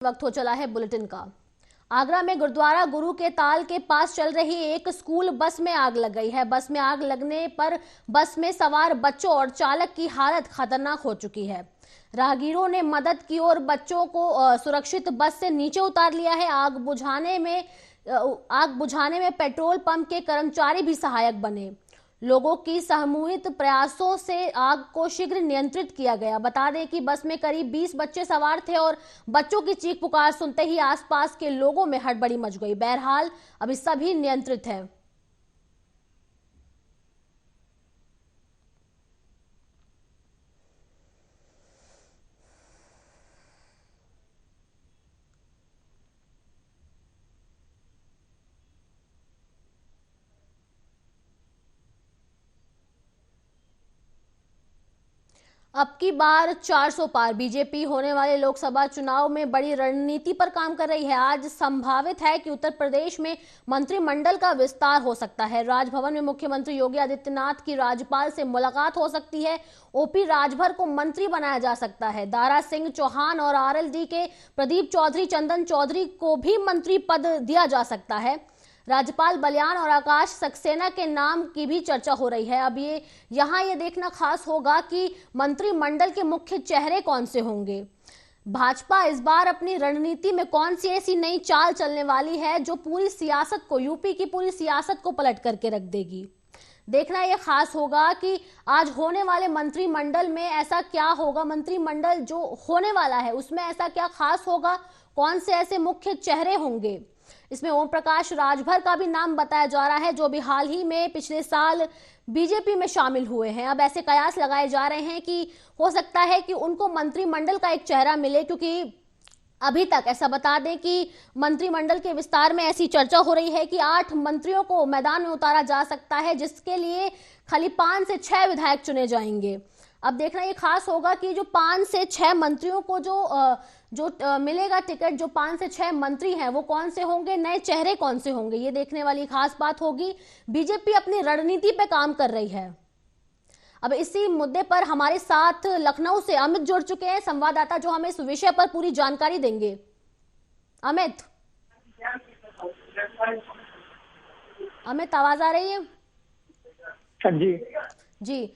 वक्त हो चला है बुलेटिन का। आगरा में गुरुद्वारा गुरु के ताल के पास चल रही एक स्कूल बस में आग लग गई है। बस में आग लगने पर बस में सवार बच्चों और चालक की हालत खतरनाक हो चुकी है। राहगीरों ने मदद की और बच्चों को सुरक्षित बस से नीचे उतार लिया है। आग बुझाने में पेट्रोल पंप के कर्मचारी भी सहायक बने। लोगों की सामूहिक प्रयासों से आग को शीघ्र नियंत्रित किया गया। बता दें कि बस में करीब 20 बच्चे सवार थे और बच्चों की चीख पुकार सुनते ही आसपास के लोगों में हड़बड़ी मच गई। बहरहाल अभी सभी नियंत्रित है। अब की बार 400 पार बीजेपी होने वाले लोकसभा चुनाव में बड़ी रणनीति पर काम कर रही है। आज संभावित है कि उत्तर प्रदेश में मंत्रिमंडल का विस्तार हो सकता है। राजभवन में मुख्यमंत्री योगी आदित्यनाथ की राज्यपाल से मुलाकात हो सकती है। ओपी राजभर को मंत्री बनाया जा सकता है। दारा सिंह चौहान और आरएलडी के प्रदीप चौधरी, चंदन चौधरी को भी मंत्री पद दिया जा सकता है। राज्यपाल बलियान और आकाश सक्सेना के नाम की भी चर्चा हो रही है। अब ये देखना खास होगा कि मंत्रिमंडल के मुख्य चेहरे कौन से होंगे। भाजपा इस बार अपनी रणनीति में कौन सी ऐसी नई चाल चलने वाली है जो पूरी सियासत को, यूपी की पूरी सियासत को पलट करके रख देगी। देखना यह खास होगा कि आज होने वाले मंत्रिमंडल में ऐसा क्या होगा। मंत्रिमंडल जो होने वाला है उसमें ऐसा क्या खास होगा, कौन से ऐसे मुख्य चेहरे होंगे। इसमें ओम प्रकाश राजभर का भी नाम बताया जा रहा है, जो भी हाल ही में पिछले साल बीजेपी में शामिल हुए हैं। अब ऐसे कयास लगाए जा रहे हैं कि हो सकता है कि उनको मंत्रिमंडल का एक चेहरा मिले, क्योंकि अभी तक ऐसा बता दें कि मंत्रिमंडल के विस्तार में ऐसी चर्चा हो रही है कि 8 मंत्रियों को मैदान में उतारा जा सकता है, जिसके लिए खाली 5 से 6 विधायक चुने जाएंगे। अब देखना ये खास होगा कि जो 5 से 6 मंत्रियों को जो मिलेगा टिकट, जो 5 से 6 मंत्री हैं वो कौन से होंगे, नए चेहरे कौन से होंगे, ये देखने वाली खास बात होगी। बीजेपी अपनी रणनीति पे काम कर रही है। अब इसी मुद्दे पर हमारे साथ लखनऊ से अमित जुड़ चुके हैं, संवाददाता, जो हमें इस विषय पर पूरी जानकारी देंगे। अमित, आवाज आ रही है? जी जी,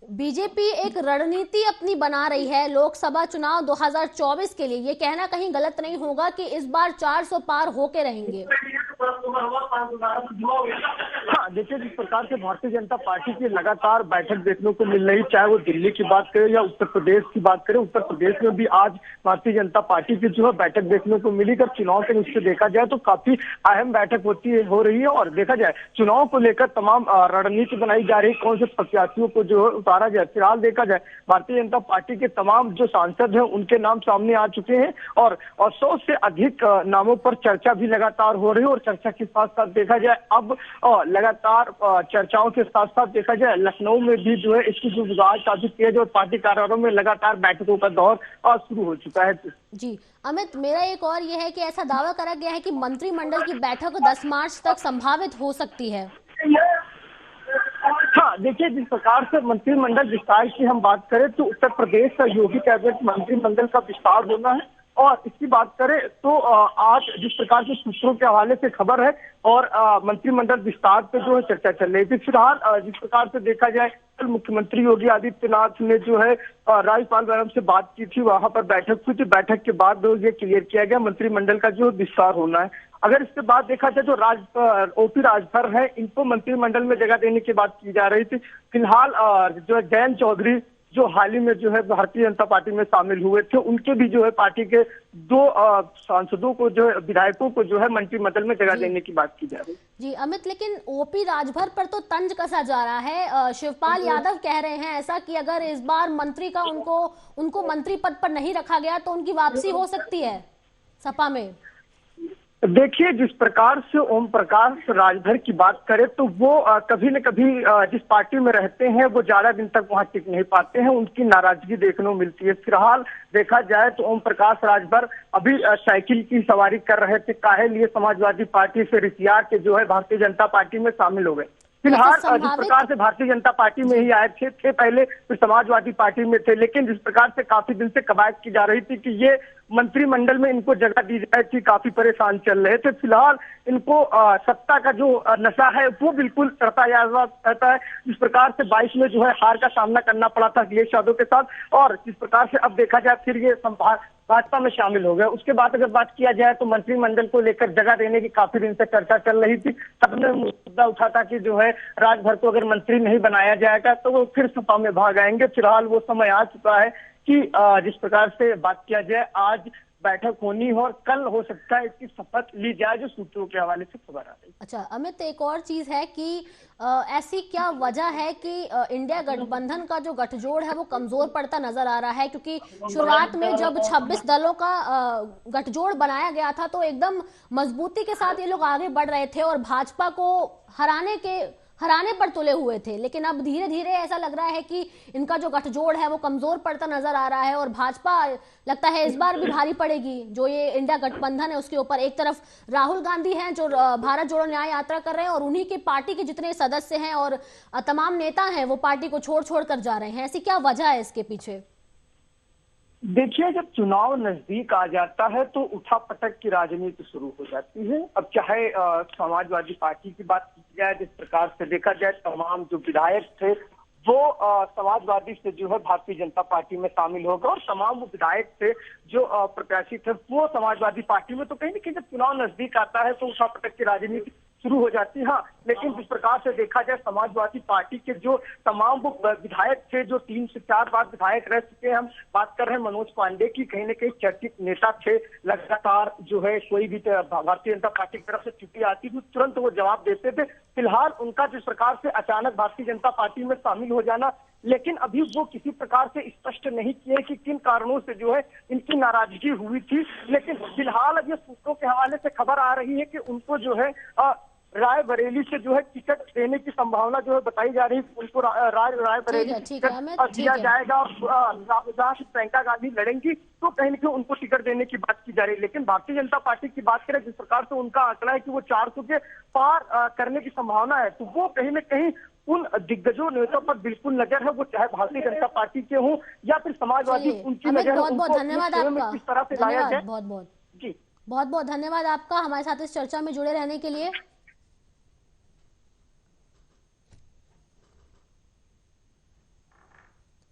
बीजेपी एक रणनीति अपनी बना रही है लोकसभा चुनाव 2024 के लिए। ये कहना कहीं गलत नहीं होगा कि इस बार 400 पार होके रहेंगे। हाँ, देखिए, जिस प्रकार से भारतीय जनता पार्टी की लगातार बैठक देखने को मिल रही, चाहे वो दिल्ली की बात करें या उत्तर प्रदेश की बात करें। उत्तर प्रदेश में भी आज भारतीय जनता पार्टी की जो है बैठक देखने को मिली। अगर चुनाव के रुख से देखा जाए तो काफी अहम बैठक हो रही है। और देखा जाए चुनाव को लेकर तमाम रणनीति बनाई जा रही है, कौन से प्रत्याशियों को जो है उतारा जाए। फिलहाल देखा जाए भारतीय जनता पार्टी के तमाम जो सांसद हैं उनके नाम सामने आ चुके हैं और 100 से अधिक नामों पर चर्चा भी लगातार हो रही है। और चर्चा के साथ साथ देखा जाए अब लगातार चर्चाओं के साथ साथ देखा जाए लखनऊ में भी जो है इसकी जो विवाद काफी तेज और पार्टी कार्यालयों में लगातार बैठकों का दौर शुरू हो चुका है। जी अमित, मेरा एक और ये है कि ऐसा दावा करा गया है कि मंत्रिमंडल की बैठक 10 मार्च तक संभावित हो सकती है। हाँ, देखिए, जिस प्रकार से मंत्रिमंडल विस्तार की हम बात करें तो उत्तर प्रदेश का योगी कैबिनेट मंत्रिमंडल का विस्तार होना है। और इसकी बात करें तो आज जिस प्रकार से सूत्रों के हवाले से खबर है और मंत्रिमंडल विस्तार पे जो है चर्चा चल रही थी। फिलहाल जिस प्रकार से देखा जाए कल मुख्यमंत्री योगी आदित्यनाथ ने जो है राज्यपाल मैडम से बात की थी, वहां पर बैठक हुई थी। बैठक के बाद ये क्लियर किया गया मंत्रिमंडल का जो विस्तार होना है। अगर इसके बाद देखा जाए जो ओपी राजभर है, इनको मंत्रिमंडल में जगह देने की बात की जा रही थी। फिलहाल जो जयंत चौधरी जो हाल ही में जो है भारतीय जनता पार्टी में शामिल हुए थे, उनके भी जो है पार्टी के 2 सांसदों को जो है, विधायकों को जो है मंत्रिमंडल में जगह देने की बात की जा रही है। जी अमित, लेकिन ओपी राजभर पर तो तंज कसा जा रहा है। शिवपाल यादव कह रहे हैं ऐसा कि अगर इस बार मंत्री का उनको मंत्री पद पर नहीं रखा गया तो उनकी वापसी हो सकती है सपा में। देखिए, जिस प्रकार से ओम प्रकाश राजभर की बात करें तो वो कभी न कभी जिस पार्टी में रहते हैं वो ज्यादा दिन तक वहां टिक नहीं पाते हैं, उनकी नाराजगी देखने को मिलती है। फिलहाल देखा जाए तो ओम प्रकाश राजभर अभी साइकिल की सवारी कर रहे थे, काहे लिए समाजवादी पार्टी से रिश्तेदार के जो है भारतीय जनता पार्टी में शामिल हो गए। फिलहाल जिस प्रकार से भारतीय जनता पार्टी में ही आए थे पहले, फिर समाजवादी पार्टी में थे, लेकिन जिस प्रकार से काफी दिन से कवायद की जा रही थी कि ये मंत्रिमंडल में इनको जगह दी जाए थी, काफी परेशान चल रहे थे। फिलहाल इनको सत्ता का जो नशा है वो बिल्कुल चढ़ता रहता है। जिस प्रकार से 22 में जो है हार का सामना करना पड़ा था अखिलेश यादव के साथ, और जिस प्रकार से अब देखा जाए फिर ये भाजपा में शामिल हो गए। उसके बाद अगर बात किया जाए तो मंत्रिमंडल को लेकर जगह देने की काफी दिन से चर्चा चल रही थी। सबने मुद्दा उठा था कि जो है राजभर को अगर मंत्री नहीं बनाया जाएगा तो वो फिर सपा में भाग आएंगे। फिलहाल वो समय आ चुका है कि जिस प्रकार से बात किया जाए, आज बैठक होनी हो और कल हो सकता है इसकी शपथ ली जाए, जो सूत्रों के हवाले से खबर आ रही है। अच्छा अमित, एक और चीज है कि ऐसी क्या वजह है कि इंडिया गठबंधन का जो गठजोड़ है वो कमजोर पड़ता नजर आ रहा है? क्योंकि शुरुआत में जब 26 दलों का गठजोड़ बनाया गया था तो एकदम मजबूती के साथ ये लोग आगे बढ़ रहे थे और भाजपा को हराने पर तुले हुए थे, लेकिन अब धीरे धीरे ऐसा लग रहा है कि इनका जो गठजोड़ है वो कमजोर पड़ता नजर आ रहा है और भाजपा लगता है इस बार भी भारी पड़ेगी जो ये इंडिया गठबंधन है उसके ऊपर। एक तरफ राहुल गांधी हैं जो भारत जोड़ो न्याय यात्रा कर रहे हैं और उन्हीं की पार्टी के जितने सदस्य हैं और तमाम नेता हैं वो पार्टी को छोड़ कर जा रहे हैं। ऐसी क्या वजह है इसके पीछे? देखिए, जब चुनाव नजदीक आ जाता है तो उठापटक की राजनीति शुरू हो जाती है। अब चाहे समाजवादी पार्टी की बात की जाए, जिस प्रकार से देखा जाए तमाम जो विधायक थे वो समाजवादी से जो है भारतीय जनता पार्टी में शामिल हो गए और तमाम वो विधायक थे जो प्रत्याशी थे वो समाजवादी पार्टी में। तो कहीं ना कहीं जब चुनाव नजदीक आता है तो उठापटक की राजनीति शुरू हो जाती है। हाँ, लेकिन जिस प्रकार से देखा जाए समाजवादी पार्टी के जो तमाम वो विधायक थे जो 3 से 4 बार विधायक रह चुके हैं, हम बात कर रहे हैं मनोज पांडे की, कहीं ना कहीं चर्चित नेता थे। लगातार जो है कोई भी भारतीय जनता पार्टी की तरफ से चिट्ठी आती थी तुरंत वो जवाब देते थे। फिलहाल उनका जिस प्रकार से अचानक भारतीय जनता पार्टी में शामिल हो जाना, लेकिन अभी वो किसी प्रकार से स्पष्ट नहीं किए कि किन कारणों से जो है इनकी नाराजगी हुई थी। लेकिन फिलहाल अब ये सूत्रों के हवाले से खबर आ रही है कि उनको जो है रायबरेली से जो है टिकट देने की संभावना जो है बताई जा रही है। उनको रायबरेली टिकट दिया जाएगा। जहाँ से प्रियंका गांधी लड़ेंगी तो कहीं ना कहीं उनको टिकट देने की बात की जा रही है। लेकिन भारतीय जनता पार्टी की बात करें, जिस प्रकार से उनका आंकड़ा है कि वो 400 के पार करने की संभावना है, तो वो कहीं ना कहीं उन दिग्गजों नेताओं पर बिल्कुल नजर है, वो चाहे भारतीय जनता पार्टी के हों या फिर समाजवादी, उनकी नजर है। बहुत धन्यवाद आपका, किस तरह से लाया जाए। बहुत धन्यवाद आपका हमारे साथ इस चर्चा में जुड़े रहने के लिए।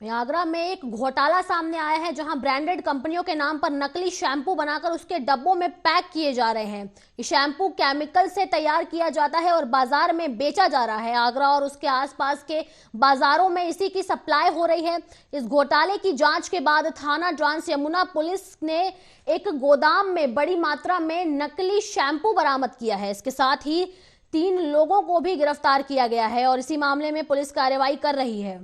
आगरा में एक घोटाला सामने आया है जहां ब्रांडेड कंपनियों के नाम पर नकली शैम्पू बनाकर उसके डब्बों में पैक किए जा रहे हैं। ये शैम्पू केमिकल से तैयार किया जाता है और बाजार में बेचा जा रहा है। आगरा और उसके आसपास के बाजारों में इसी की सप्लाई हो रही है। इस घोटाले की जांच के बाद थाना ट्रांस यमुना पुलिस ने एक गोदाम में बड़ी मात्रा में नकली शैम्पू बरामद किया है। इसके साथ ही 3 लोगों को भी गिरफ्तार किया गया है और इसी मामले में पुलिस कार्रवाई कर रही है।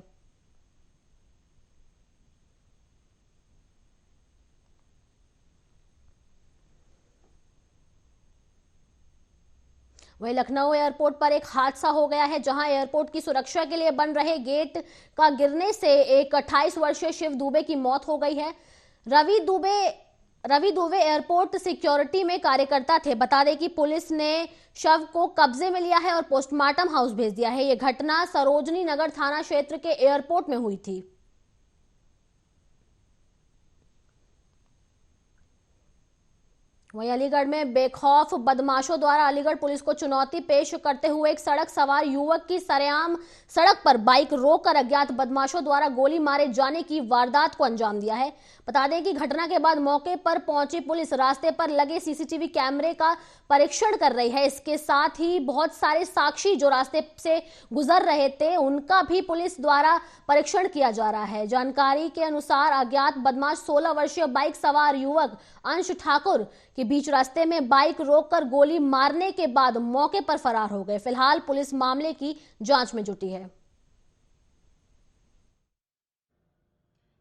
वहीं लखनऊ एयरपोर्ट पर एक हादसा हो गया है जहां एयरपोर्ट की सुरक्षा के लिए बन रहे गेट का गिरने से एक 28 वर्षीय शिव दुबे की मौत हो गई है। रवि दुबे एयरपोर्ट सिक्योरिटी में कार्यकर्ता थे। बता दें कि पुलिस ने शव को कब्जे में लिया है और पोस्टमार्टम हाउस भेज दिया है। यह घटना सरोजनी नगर थाना क्षेत्र के एयरपोर्ट में हुई थी। वहीं अलीगढ़ में बेखौफ बदमाशों द्वारा अलीगढ़ पुलिस को चुनौती पेश करते हुए एक सड़क सवार युवक की सरेआम सड़क पर बाइक रोककर अज्ञात बदमाशों द्वारा गोली मारे जाने की वारदात को अंजाम दिया है। बता दें कि घटना के बाद मौके पर पहुंची पुलिस रास्ते पर लगे सीसीटीवी कैमरे का परीक्षण कर रही है। इसके साथ ही बहुत सारे साक्षी जो रास्ते से गुजर रहे थे उनका भी पुलिस द्वारा परीक्षण किया जा रहा है। जानकारी के अनुसार अज्ञात बदमाश 16 वर्षीय बाइक सवार युवक अंश ठाकुर के बीच रास्ते में बाइक रोककर गोली मारने के बाद मौके पर फरार हो गए। फिलहाल पुलिस मामले की जांच में जुटी है।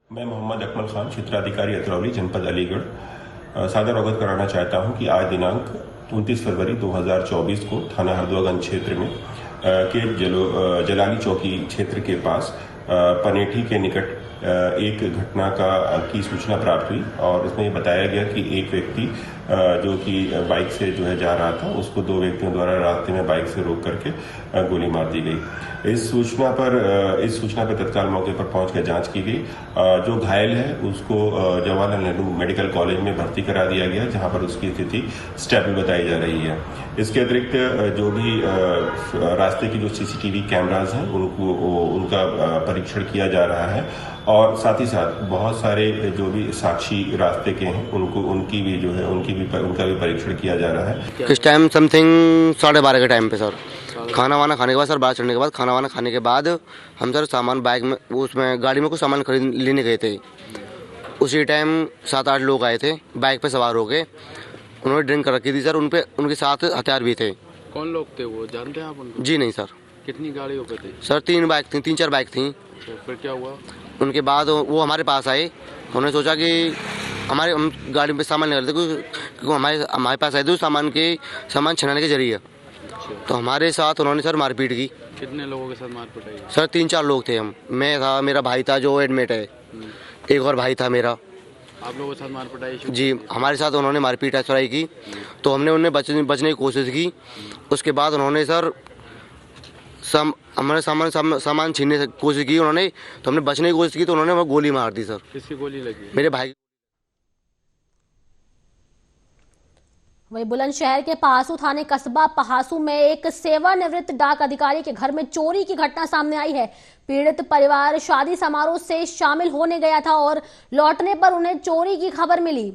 मैं मोहम्मद अकमल खान, क्षेत्राधिकारी अतरौली, जनपद अलीगढ़, सादर अवगत कराना चाहता हूं कि आज दिनांक 29 फरवरी 2024 को थाना हरदोगंज क्षेत्र में के जलाली चौकी क्षेत्र के पास पनेठी के निकट एक घटना की सूचना प्राप्त हुई और इसमें ये बताया गया कि एक व्यक्ति जो कि बाइक से जो है जा रहा था, उसको दो व्यक्तियों द्वारा रास्ते में बाइक से रोक करके गोली मार दी गई। इस सूचना पर तत्काल मौके पर पहुंचकर जांच की गई। जो घायल है उसको जवाहरलाल नेहरू मेडिकल कॉलेज में भर्ती करा दिया गया, जहां पर उसकी स्थिति स्टेबल बताई जा रही है। इसके अतिरिक्त जो भी रास्ते की जो सीसीटीवी कैमराज हैं उनका परीक्षण किया जा रहा है और साथ ही साथ बहुत सारे जो भी साक्षी रास्ते के हैं उनका भी परीक्षण किया जा रहा है। किस टाइम समथिंग 12:30 के टाइम पे सर, खाना वाना खाने के बाद सर, बाहर चढ़ने के बाद खाना वाना खाने के बाद हम सर सामान बाइक में उसमें गाड़ी में कुछ सामान खरीद लेने गए थे। उसी टाइम 7-8 लोग आए थे बाइक पे सवार होके, उन्होंने ड्रिंक कर रखी थी सर, उनके साथ हथियार भी थे। कौन लोग थे वो, जानते हैं आप उनको? जी नहीं सर। कितनी गाड़ियों पे थे सर? 3-4 बाइक थी। फिर क्या हुआ? उनके बाद वो हमारे पास आए, उन्होंने सोचा कि हम गाड़ी में सामान ले रहे थे क्योंकि हमारे पास आए थे सामान छीनाने के जरिए। तो हमारे साथ उन्होंने सर मारपीट की। कितने लोगों के साथ मारपीट आई? सर 3-4 लोग थे हम, मैं था, मेरा भाई था जो एडमिट है, एक और भाई था मेरा। आप लोगों के साथ मारपीट आई? जी, हमारे साथ उन्होंने मारपीट चढ़ाई की, तो हमने उन्हें बचने की कोशिश की। उसके बाद उन्होंने सर हमारे सामान छीनने की कोशिश की उन्होंने, तो हमने बचने की कोशिश की तो उन्होंने वो गोली मार दी सर। किसकी गोली लगी? मेरे भाई। वही बुलंदशहर के पहासू थाने कस्बा पहासू में एक सेवानिवृत्त डाक अधिकारी के घर में चोरी की घटना सामने आई है। पीड़ित परिवार शादी समारोह से शामिल होने गया था और लौटने पर उन्हें चोरी की खबर मिली।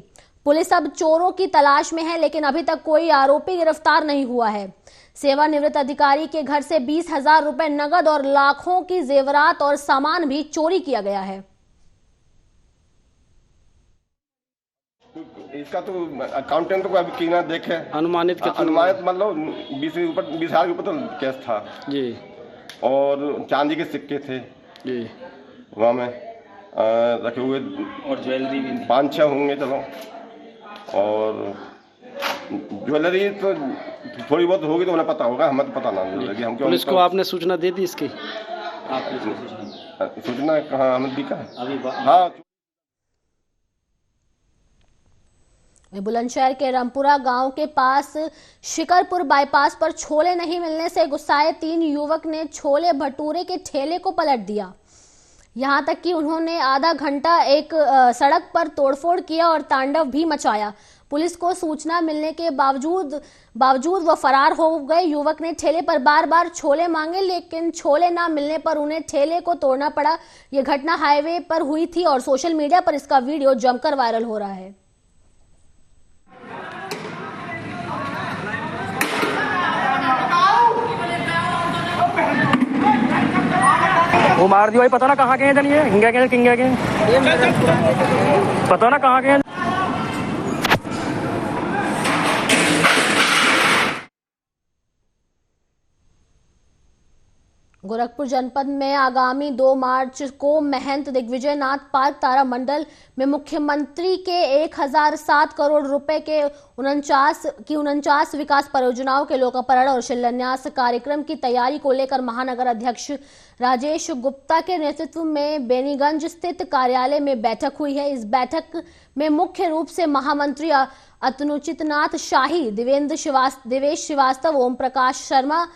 पुलिस अब चोरों की तलाश में है, लेकिन अभी तक कोई आरोपी गिरफ्तार नहीं हुआ है। सेवानिवृत्त अधिकारी के घर से 20,000 रुपए नगद और लाखों की जेवरात और सामान भी चोरी किया गया है। इसका तो अकाउंटेंट को अभी कीना देखे, अनुमानित मतलब 20,000 के ऊपर तो केस था जी, और चांदी के सिक्के थे जी वहाँ में रखे हुए, और ज्वेलरी भी 5-6 होंगे चलो, और ज्वेलरी तो थोड़ी बहुत होगी तो उन्हें पता होगा, हमें तो पता ना ज्वेलरी। हम पुलिस को आपने सूचना दे दी इसकी? सूचना कहाँ हमें दी का? हाँ। बुलंदशहर के रामपुरा गांव के पास शिकरपुर बाईपास पर छोले नहीं मिलने से गुस्साए 3 युवक ने छोले भटूरे के ठेले को पलट दिया। यहां तक कि उन्होंने आधा घंटा एक सड़क पर तोड़फोड़ किया और तांडव भी मचाया। पुलिस को सूचना मिलने के बावजूद वो फरार हो गए। युवक ने ठेले पर बार बार छोले मांगे, लेकिन छोले ना मिलने पर उन्हें ठेले को तोड़ना पड़ा। ये घटना हाईवे पर हुई थी और सोशल मीडिया पर इसका वीडियो जमकर वायरल हो रहा है। वो मार दिया भाई, पता ना कहाँ के हैं जनिए, हिंगा के किंगा के, पता ना कहाँ के हैं। गोरखपुर जनपद में आगामी 2 मार्च को महंत दिग्विजय नाथ पार्क तारा मंडल में मुख्यमंत्री के 1007 करोड़ रुपए के 49 विकास परियोजनाओं के लोकार्पण और शिलान्यास कार्यक्रम की तैयारी को लेकर महानगर अध्यक्ष राजेश गुप्ता के नेतृत्व में बेनीगंज स्थित कार्यालय में बैठक हुई है। इस बैठक में मुख्य रूप से महामंत्री अतनुचित नाथ शाही, देवेश श्रीवास्तव, ओम प्रकाश शर्मा,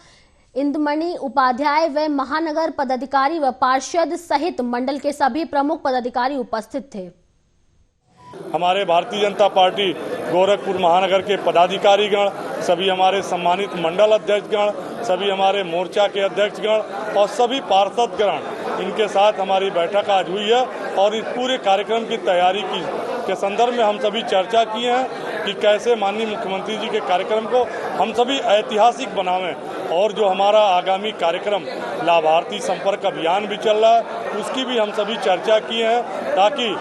इंदुमणि उपाध्याय व महानगर पदाधिकारी व पार्षद सहित मंडल के सभी प्रमुख पदाधिकारी उपस्थित थे। हमारे भारतीय जनता पार्टी गोरखपुर महानगर के पदाधिकारीगण, सभी हमारे सम्मानित मंडल अध्यक्षगण, सभी हमारे मोर्चा के अध्यक्षगण और सभी पार्षदगण, इनके साथ हमारी बैठक आज हुई है और इस पूरे कार्यक्रम की तैयारी के संदर्भ में हम सभी चर्चा किए हैं कि कैसे माननीय मुख्यमंत्री जी के कार्यक्रम को हम सभी ऐतिहासिक बनावें। और जो हमारा आगामी कार्यक्रम लाभार्थी संपर्क अभियान भी चल रहा है, उसकी भी हम सभी चर्चा किए हैं, ताकि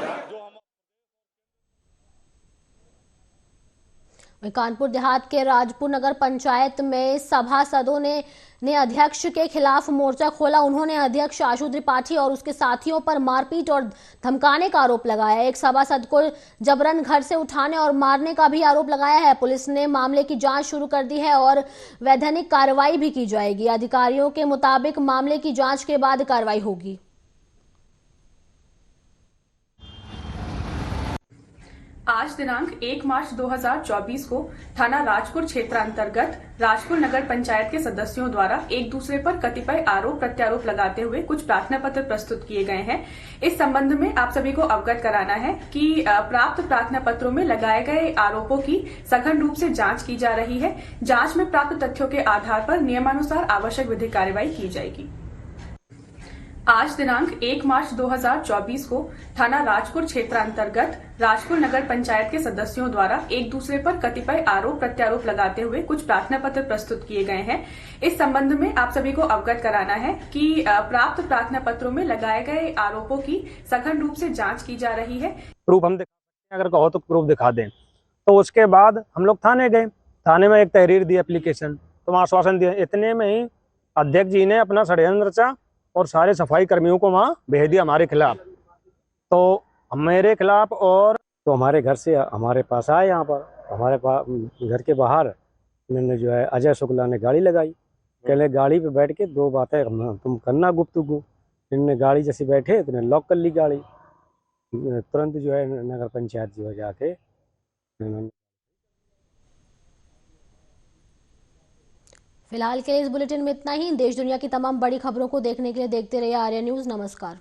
कानपुर देहात के राजपुर नगर पंचायत में सभासदों ने अध्यक्ष के खिलाफ मोर्चा खोला। उन्होंने अध्यक्ष आशु त्रिपाठी और उसके साथियों पर मारपीट और धमकाने का आरोप लगाया। एक सभासद को जबरन घर से उठाने और मारने का भी आरोप लगाया है। पुलिस ने मामले की जांच शुरू कर दी है और वैधानिक कार्रवाई भी की जाएगी। अधिकारियों के मुताबिक मामले की जांच के बाद कार्रवाई होगी। आज दिनांक 1 मार्च 2024 को थाना राजपुर क्षेत्र अंतर्गत राजपुर नगर पंचायत के सदस्यों द्वारा एक दूसरे पर कतिपय आरोप प्रत्यारोप लगाते हुए कुछ प्रार्थना पत्र प्रस्तुत किए गए हैं। इस संबंध में आप सभी को अवगत कराना है कि प्राप्त प्रार्थना पत्रों में लगाए गए आरोपों की सघन रूप से जांच की जा रही है। जांच में प्राप्त तथ्यों के आधार पर नियमानुसार आवश्यक विधिक कार्रवाई की जाएगी। आज दिनांक 1 मार्च 2024 को थाना राजपुर क्षेत्र अंतर्गत राजपुर नगर पंचायत के सदस्यों द्वारा एक दूसरे पर कतिपय आरोप प्रत्यारोप लगाते हुए कुछ प्रार्थना पत्र प्रस्तुत किए गए हैं। इस संबंध में आप सभी को अवगत कराना है कि प्राप्त प्रार्थना पत्रों में लगाए गए आरोपों की सघन रूप से जांच की जा रही है। प्रूफ हम दिखा सकते हैं, अगर कहो तो प्रूफ दिखा दें। तो उसके बाद हम लोग थाने गए, थाने में एक तहरीर दी, एप्लीकेशन, तो वहाँ आश्वासन दिया। इतने में ही अध्यक्ष जी ने अपना षड्यंत्र रचा और सारे सफाई कर्मियों को वहाँ भेज दिया हमारे खिलाफ। तो मेरे खिलाफ, और तो हमारे घर से हमारे पास आए, यहाँ पर हमारे घर के बाहर मैंने जो है अजय शुक्ला ने गाड़ी लगाई। पहले गाड़ी पे बैठ के दो बातें तुम करना गुफ्तगू। इनने गाड़ी जैसे बैठे तो लॉक कर ली गाड़ी। तुरंत जो है नगर पंचायत जो है जाके फिलहाल के लिए इस बुलेटिन में इतना ही। देश दुनिया की तमाम बड़ी खबरों को देखने के लिए देखते रहिए आर्या न्यूज़। नमस्कार।